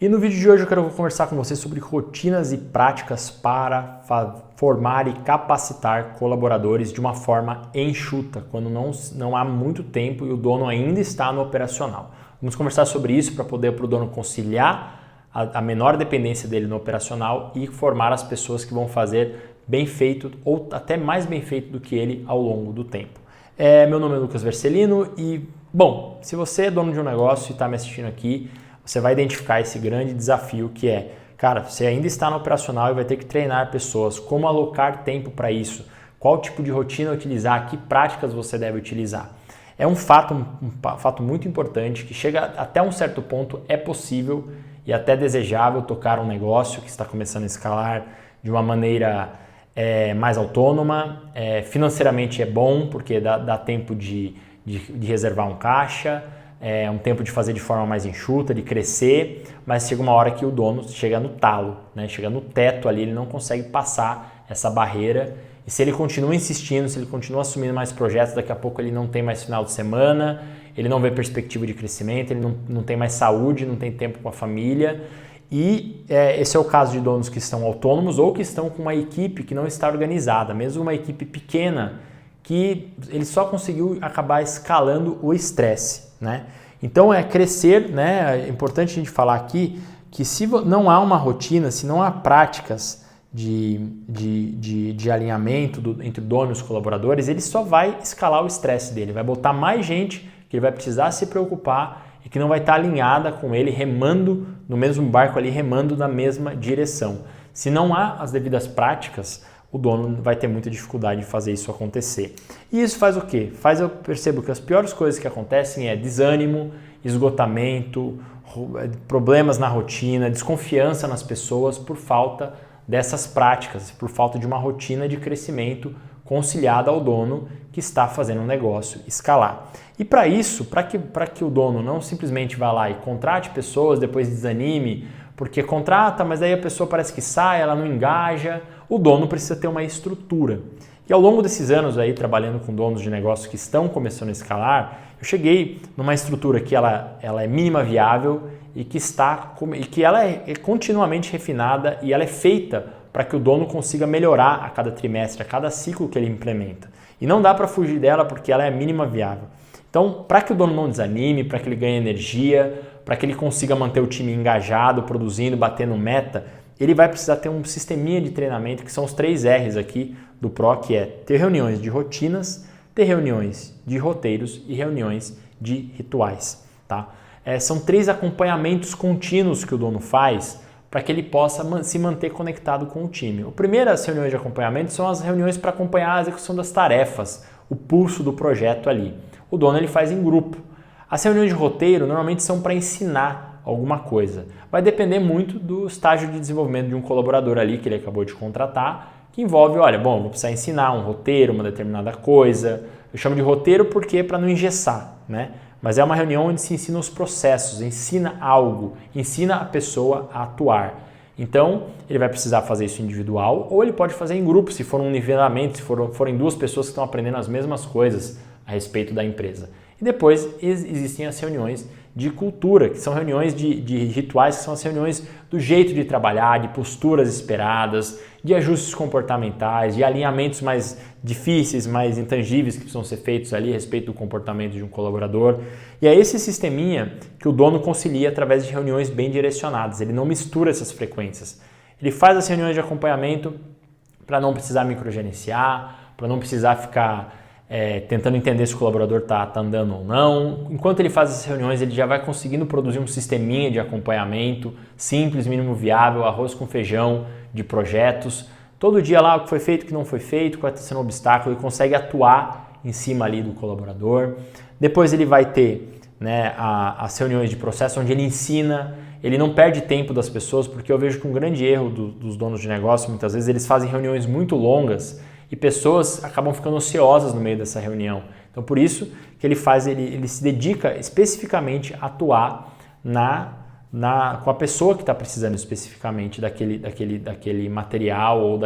E no vídeo de hoje eu quero conversar com você sobre rotinas e práticas para formar e capacitar colaboradores de uma forma enxuta, quando não há muito tempo e o dono ainda está no operacional. Vamos conversar sobre isso para poder o dono conciliar a menor dependência dele no operacional e formar as pessoas que vão fazer bem feito ou até mais bem feito do que ele ao longo do tempo. Meu nome é Lucas Vercelino e, bom, se você é dono de um negócio e está me assistindo aqui, você vai identificar esse grande desafio que é, cara, você ainda está no operacional e vai ter que treinar pessoas, como alocar tempo para isso, qual tipo de rotina utilizar, que práticas você deve utilizar. É um fato muito importante que chega até um certo ponto, é possível e até desejável tocar um negócio que está começando a escalar de uma maneira mais autônoma, financeiramente é bom porque dá tempo de reservar um caixa, um tempo de fazer de forma mais enxuta, de crescer, mas chega uma hora que o dono chega no talo, né? Chega no teto ali, ele não consegue passar essa barreira e se ele continua insistindo, se ele continua assumindo mais projetos, daqui a pouco ele não tem mais final de semana, ele não vê perspectiva de crescimento, ele não tem mais saúde, não tem tempo com a família e esse é o caso de donos que estão autônomos ou que estão com uma equipe que não está organizada, mesmo uma equipe pequena que ele só conseguiu acabar escalando o estresse, né? Então crescer, né? É importante a gente falar aqui que se não há uma rotina, se não há práticas de alinhamento entre o dono e os colaboradores, ele só vai escalar o estresse dele, vai botar mais gente que ele vai precisar se preocupar e que não vai estar alinhada com ele, remando no mesmo barco ali, remando na mesma direção. Se não há as devidas práticas, o dono vai ter muita dificuldade de fazer isso acontecer. E isso faz o quê? Eu percebo que as piores coisas que acontecem é desânimo, esgotamento, problemas na rotina, desconfiança nas pessoas por falta dessas práticas, por falta de uma rotina de crescimento conciliada ao dono que está fazendo um negócio escalar. E para isso, para que o dono não simplesmente vá lá e contrate pessoas, depois desanime, porque contrata, mas aí a pessoa parece que sai, ela não engaja, o dono precisa ter uma estrutura. E ao longo desses anos aí, trabalhando com donos de negócios que estão começando a escalar, eu cheguei numa estrutura que ela é mínima viável e que ela é continuamente refinada e ela é feita para que o dono consiga melhorar a cada trimestre, a cada ciclo que ele implementa. E não dá para fugir dela porque ela é mínima viável. Então, para que o dono não desanime, para que ele ganhe energia, para que ele consiga manter o time engajado, produzindo, batendo meta, ele vai precisar ter um sisteminha de treinamento, que são os 3 R's aqui do PRO, que é ter reuniões de rotinas, ter reuniões de roteiros e reuniões de rituais. Tá? São 3 acompanhamentos contínuos que o dono faz para que ele possa se manter conectado com o time. A primeira das reuniões de acompanhamento são as reuniões para acompanhar a execução das tarefas, o pulso do projeto ali. O dono ele faz em grupo. As reuniões de roteiro normalmente são para ensinar alguma coisa. Vai depender muito do estágio de desenvolvimento de um colaborador ali que ele acabou de contratar, que envolve, olha, bom, vou precisar ensinar um roteiro, uma determinada coisa. Eu chamo de roteiro porque é para não engessar, né? Mas é uma reunião onde se ensina os processos, ensina algo, ensina a pessoa a atuar. Então, ele vai precisar fazer isso individual ou ele pode fazer em grupo, se for um nivelamento, se forem 2 pessoas que estão aprendendo as mesmas coisas a respeito da empresa. E depois existem as reuniões de cultura, que são reuniões de rituais, que são as reuniões do jeito de trabalhar, de posturas esperadas, de ajustes comportamentais, de alinhamentos mais difíceis, mais intangíveis que precisam ser feitos ali a respeito do comportamento de um colaborador. E é esse sisteminha que o dono concilia através de reuniões bem direcionadas, ele não mistura essas frequências. Ele faz as reuniões de acompanhamento para não precisar microgerenciar, para não precisar ficar tentando entender se o colaborador está andando ou não. Enquanto ele faz essas reuniões, ele já vai conseguindo produzir um sisteminha de acompanhamento simples, mínimo viável, arroz com feijão de projetos. Todo dia lá o que foi feito, o que não foi feito, qual está sendo o obstáculo, ele consegue atuar em cima ali do colaborador. Depois ele vai ter, né, as reuniões de processo, onde ele ensina, ele não perde tempo das pessoas, porque eu vejo que um grande erro dos donos de negócio, muitas vezes eles fazem reuniões muito longas e pessoas acabam ficando ociosas no meio dessa reunião. Então, por isso que ele se dedica especificamente a atuar com a pessoa que está precisando especificamente daquele material ou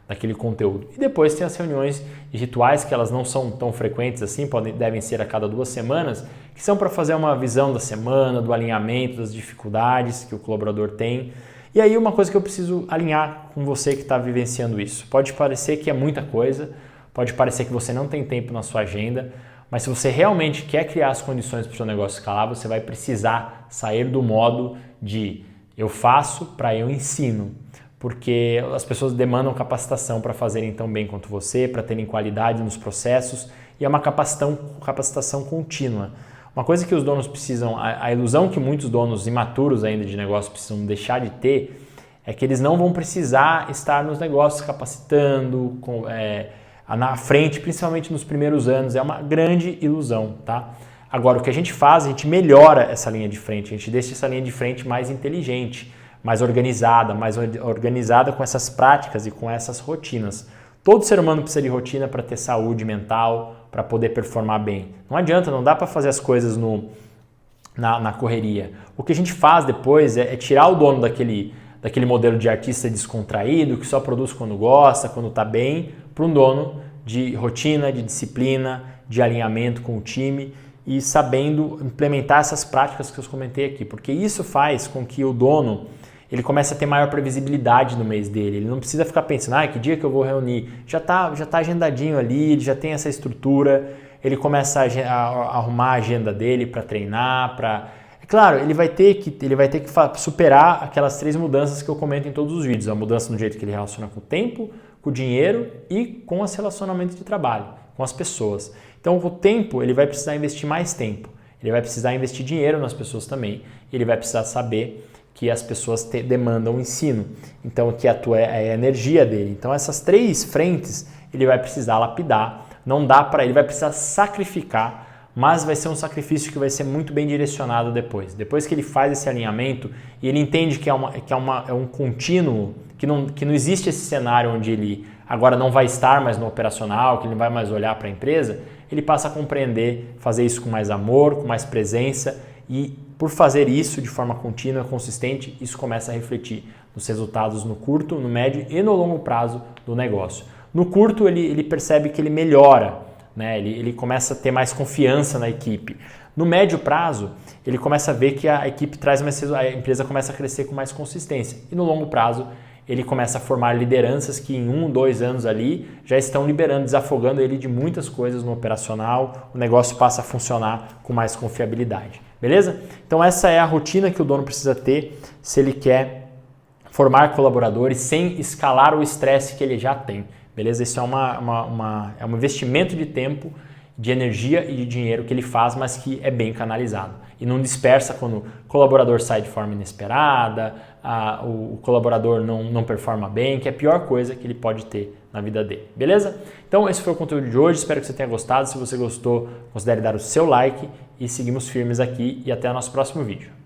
daquele conteúdo. E depois tem as reuniões e rituais, que elas não são tão frequentes assim, devem ser a cada 2 semanas, que são para fazer uma visão da semana, do alinhamento, das dificuldades que o colaborador tem. E aí uma coisa que eu preciso alinhar com você que está vivenciando isso. Pode parecer que é muita coisa, pode parecer que você não tem tempo na sua agenda, mas se você realmente quer criar as condições para o seu negócio escalar, você vai precisar sair do modo de eu faço para eu ensino. Porque as pessoas demandam capacitação para fazerem tão bem quanto você, para terem qualidade nos processos, e é uma capacitação contínua. Uma coisa que os donos precisam, a ilusão que muitos donos imaturos ainda de negócio precisam deixar de ter, é que eles não vão precisar estar nos negócios capacitando, na frente, principalmente nos primeiros anos. É uma grande ilusão, tá? Agora, o que a gente faz, a gente melhora essa linha de frente, a gente deixa essa linha de frente mais inteligente, mais organizada com essas práticas e com essas rotinas. Todo ser humano precisa de rotina para ter saúde mental, para poder performar bem. Não adianta, não dá para fazer as coisas na correria. O que a gente faz depois é tirar o dono daquele modelo de artista descontraído, que só produz quando gosta, quando está bem, para um dono de rotina, de disciplina, de alinhamento com o time e sabendo implementar essas práticas que eu comentei aqui. Porque isso faz com que o dono ele começa a ter maior previsibilidade no mês dele. Ele não precisa ficar pensando, que dia que eu vou reunir? Já tá agendadinho ali, ele já tem essa estrutura, ele começa a arrumar a agenda dele para treinar, É claro, ele vai ter que superar aquelas 3 mudanças que eu comento em todos os vídeos. A mudança no jeito que ele relaciona com o tempo, com o dinheiro e com os relacionamentos de trabalho, com as pessoas. Então, o tempo, ele vai precisar investir mais tempo. Ele vai precisar investir dinheiro nas pessoas também. Ele vai precisar saber que as pessoas demandam o ensino, então que é a energia dele. Então essas 3 frentes ele vai precisar lapidar, não dá para ele vai precisar sacrificar, mas vai ser um sacrifício que vai ser muito bem direcionado depois. Depois que ele faz esse alinhamento e ele entende que é um contínuo, que não existe esse cenário onde ele agora não vai estar mais no operacional, que ele não vai mais olhar para a empresa, ele passa a compreender, fazer isso com mais amor, com mais presença e por fazer isso de forma contínua, consistente, isso começa a refletir nos resultados no curto, no médio e no longo prazo do negócio. No curto, ele percebe que ele melhora, né? Ele começa a ter mais confiança na equipe. No médio prazo, ele começa a ver que a equipe a empresa começa a crescer com mais consistência. E no longo prazo, ele começa a formar lideranças que em 1, 2 anos ali já estão liberando, desafogando ele de muitas coisas no operacional, o negócio passa a funcionar com mais confiabilidade. Beleza? Então essa é a rotina que o dono precisa ter se ele quer formar colaboradores sem escalar o estresse que ele já tem. Beleza? Isso é um investimento de tempo, de energia e de dinheiro que ele faz, mas que é bem canalizado. E não dispersa quando o colaborador sai de forma inesperada, o colaborador não performa bem, que é a pior coisa que ele pode ter na vida dele. Beleza? Então esse foi o conteúdo de hoje, espero que você tenha gostado. Se você gostou, considere dar o seu like e seguimos firmes aqui e até o nosso próximo vídeo.